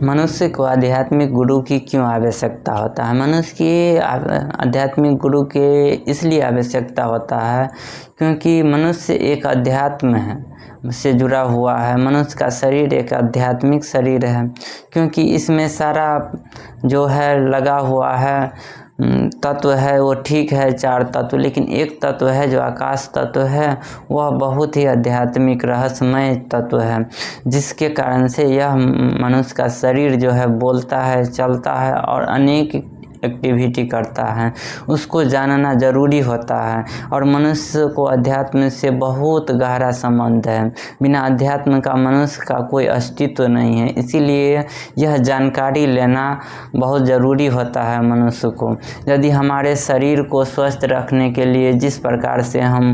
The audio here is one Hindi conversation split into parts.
मनुष्य को आध्यात्मिक गुरु की क्यों आवश्यकता होता है? मनुष्य की आध्यात्मिक गुरु के इसलिए आवश्यकता होता है क्योंकि मनुष्य एक अध्यात्म है से जुड़ा हुआ है। मनुष्य का शरीर एक आध्यात्मिक शरीर है क्योंकि इसमें सारा जो है लगा हुआ है तत्व है वो ठीक है, 4 तत्व, लेकिन एक तत्व है जो आकाश तत्व है, वह बहुत ही आध्यात्मिक रहस्यमय तत्व है, जिसके कारण से यह मनुष्य का शरीर जो है बोलता है, चलता है और अनेक एक्टिविटी करता है। उसको जानना ज़रूरी होता है और मनुष्य को अध्यात्म से बहुत गहरा संबंध है। बिना अध्यात्म का मनुष्य का कोई अस्तित्व नहीं है, इसीलिए यह जानकारी लेना बहुत ज़रूरी होता है मनुष्य को। यदि हमारे शरीर को स्वस्थ रखने के लिए जिस प्रकार से हम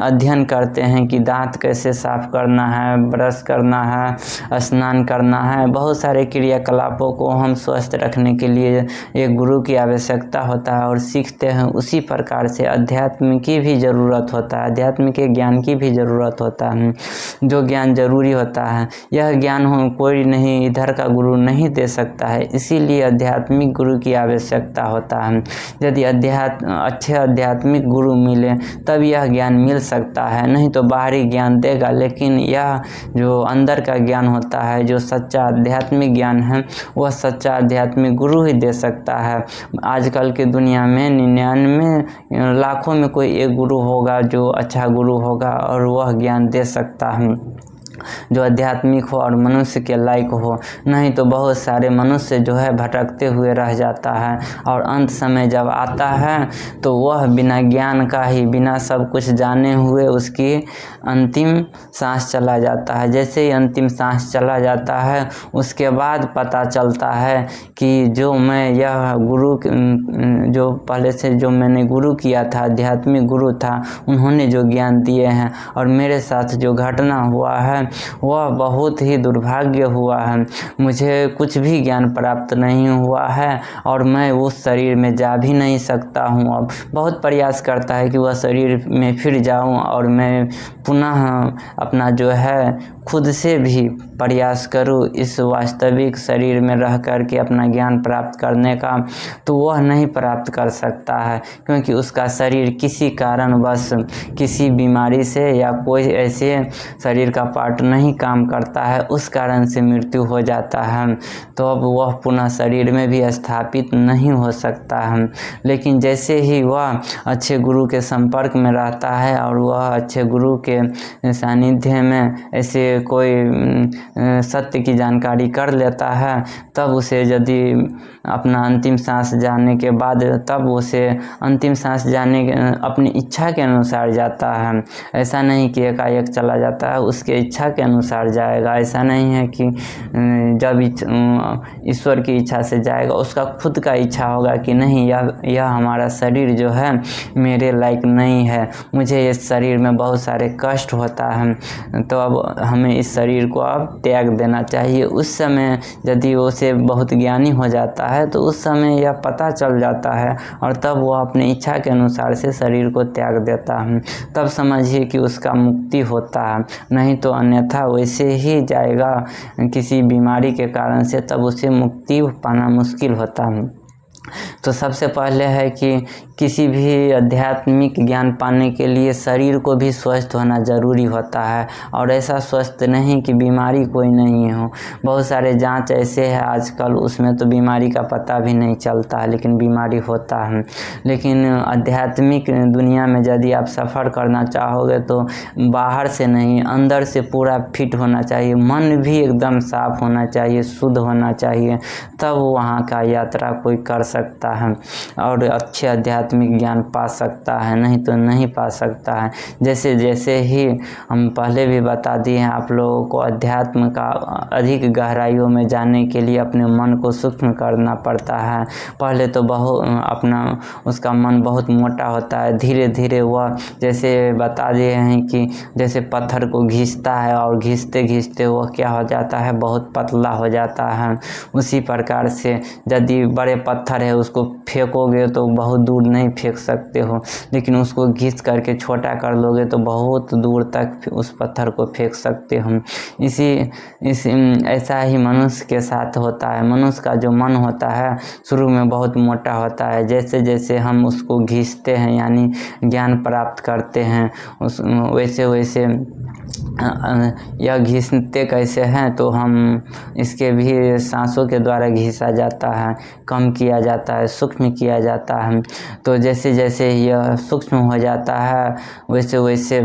अध्ययन करते हैं कि दांत कैसे साफ करना है, ब्रश करना है, स्नान करना है, बहुत सारे क्रियाकलापों को हम स्वस्थ रखने के लिए एक गुरु की आवश्यकता होता है और सीखते हैं, उसी प्रकार से अध्यात्म की भी ज़रूरत होता है, अध्यात्म के ज्ञान की भी ज़रूरत होता है। जो ज्ञान जरूरी होता है, यह ज्ञान हो कोई नहीं इधर का गुरु नहीं दे सकता है, इसीलिए आध्यात्मिक गुरु की आवश्यकता होता है। यदि अच्छे आध्यात्मिक गुरु मिले तब यह ज्ञान मिल सकता है, नहीं तो बाहरी ज्ञान देगा, लेकिन यह जो अंदर का ज्ञान होता है, जो सच्चा आध्यात्मिक ज्ञान है, वह सच्चा आध्यात्मिक गुरु ही दे सकता है। आजकल के दुनिया में 99 लाखों में कोई एक गुरु होगा जो अच्छा गुरु होगा और वह ज्ञान दे सकता है जो आध्यात्मिक हो और मनुष्य के लायक हो। नहीं तो बहुत सारे मनुष्य जो है भटकते हुए रह जाता है और अंत समय जब आता है तो वह बिना ज्ञान का ही, बिना सब कुछ जाने हुए उसकी अंतिम सांस चला जाता है। जैसे ही अंतिम सांस चला जाता है उसके बाद पता चलता है कि जो मैं यह गुरु जो पहले से जो मैंने गुरु किया था, आध्यात्मिक गुरु था, उन्होंने जो ज्ञान दिए हैं और मेरे साथ जो घटना हुआ है वह बहुत ही दुर्भाग्य हुआ है। मुझे कुछ भी ज्ञान प्राप्त नहीं हुआ है और मैं उस शरीर में जा भी नहीं सकता हूँ। अब बहुत प्रयास करता है कि वह शरीर में फिर जाऊँ और मैं पुनः अपना जो है खुद से भी प्रयास करूँ इस वास्तविक शरीर में रह कर के अपना ज्ञान प्राप्त करने का, तो वह नहीं प्राप्त कर सकता है क्योंकि उसका शरीर किसी कारणवश, किसी बीमारी से या कोई ऐसे शरीर का पार्ट नहीं काम करता है, उस कारण से मृत्यु हो जाता है, तो अब वह पुनः शरीर में भी स्थापित नहीं हो सकता है। लेकिन जैसे ही वह अच्छे गुरु के संपर्क में रहता है और वह अच्छे गुरु के सानिध्य में ऐसे कोई सत्य की जानकारी कर लेता है, तब उसे यदि अपना अंतिम सांस जाने के बाद, तब उसे अंतिम सांस जाने अपनी इच्छा के अनुसार जाता है। ऐसा नहीं कि एकाएक चला जाता है, उसके इच्छा के अनुसार जाएगा। ऐसा नहीं है कि जब ईश्वर की इच्छा से जाएगा, उसका खुद का इच्छा होगा कि नहीं यह हमारा शरीर जो है मेरे लायक नहीं है, मुझे इस शरीर में बहुत सारे कष्ट होता है, तो अब हमें इस शरीर को अब त्याग देना चाहिए। उस समय यदि उसे बहुत ज्ञानी हो जाता है तो उस समय यह पता चल जाता है और तब वह अपनी इच्छा के अनुसार से शरीर को त्याग देता है। तब समझिए कि उसका मुक्ति होता है, नहीं तो अन्यथा वैसे ही जाएगा किसी बीमारी के कारण से, तब उसे मुक्ति पाना मुश्किल होता है। तो सबसे पहले है कि किसी भी आध्यात्मिक ज्ञान पाने के लिए शरीर को भी स्वस्थ होना ज़रूरी होता है और ऐसा स्वस्थ नहीं कि बीमारी कोई नहीं हो। बहुत सारे जांच ऐसे हैं आजकल, उसमें तो बीमारी का पता भी नहीं चलता है, लेकिन बीमारी होता है। लेकिन आध्यात्मिक दुनिया में यदि आप सफ़र करना चाहोगे तो बाहर से नहीं, अंदर से पूरा फिट होना चाहिए, मन भी एकदम साफ होना चाहिए, शुद्ध होना चाहिए, तब वहाँ का यात्रा कोई कर सकता है और अच्छे आध्यात्मिक ज्ञान पा सकता है, नहीं तो नहीं पा सकता है। जैसे ही हम पहले भी बता दिए हैं आप लोगों को, अध्यात्म का अधिक गहराइयों में जाने के लिए अपने मन को सूक्ष्म करना पड़ता है। पहले तो उसका मन बहुत मोटा होता है, धीरे धीरे वह, जैसे बता दिए हैं कि जैसे पत्थर को घिसता है और घिसते घिसते वह क्या हो जाता है, बहुत पतला हो जाता है। उसी प्रकार से यदि बड़े पत्थर है उसको फेंकोगे तो बहुत दूर नहीं फेंक सकते हो, लेकिन उसको घिस करके छोटा कर लोगे तो बहुत दूर तक उस पत्थर को फेंक सकते हो। ऐसा ही मनुष्य के साथ होता है। मनुष्य का जो मन होता है शुरू में बहुत मोटा होता है, जैसे जैसे हम उसको घिसते हैं यानी ज्ञान प्राप्त करते हैं वैसे वैसे यह घिसते कैसे हैं तो हम इसके भी सांसों के द्वारा घिसा जाता है, कम किया जाता है, सूक्ष्म किया जाता है। तो जैसे जैसे यह सूक्ष्म हो जाता है वैसे वैसे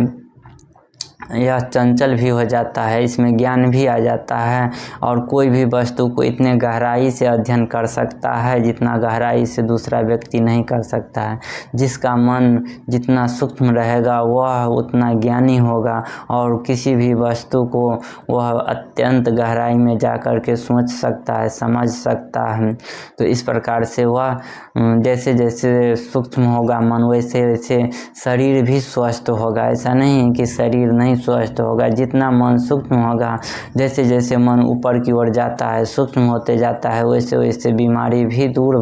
यह चंचल भी हो जाता है, इसमें ज्ञान भी आ जाता है और कोई भी वस्तु को इतने गहराई से अध्ययन कर सकता है जितना गहराई से दूसरा व्यक्ति नहीं कर सकता है। जिसका मन जितना सूक्ष्म रहेगा वह उतना ज्ञानी होगा और किसी भी वस्तु को वह अत्यंत गहराई में जा कर के सोच सकता है, समझ सकता है। तो इस प्रकार से वह जैसे जैसे सूक्ष्म होगा मन वैसे वैसे शरीर भी स्वस्थ होगा। ऐसा नहीं है कि शरीर नहीं स्वस्थ होगा। जितना मन सूक्ष्म होगा, जैसे जैसे मन ऊपर की ओर जाता है, सूक्ष्म होते जाता है, वैसे वैसे बीमारी भी दूर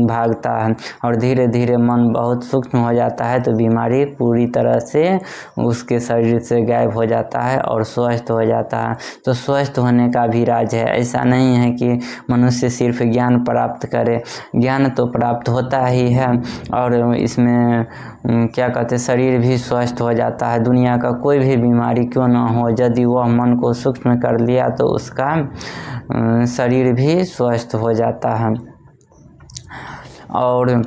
भागता है और धीरे धीरे मन बहुत सूक्ष्म हो जाता है तो बीमारी पूरी तरह से उसके शरीर से गायब हो जाता है और स्वस्थ हो जाता है। तो स्वस्थ होने का भी राज है। ऐसा नहीं है कि मनुष्य सिर्फ ज्ञान प्राप्त करे, ज्ञान तो प्राप्त होता ही है और इसमें क्या कहते शरीर भी स्वस्थ हो जाता है। दुनिया का कोई भी बीमारी क्यों ना हो, यदि वह मन को सूक्ष्म कर लिया तो उसका शरीर भी स्वस्थ हो जाता है। और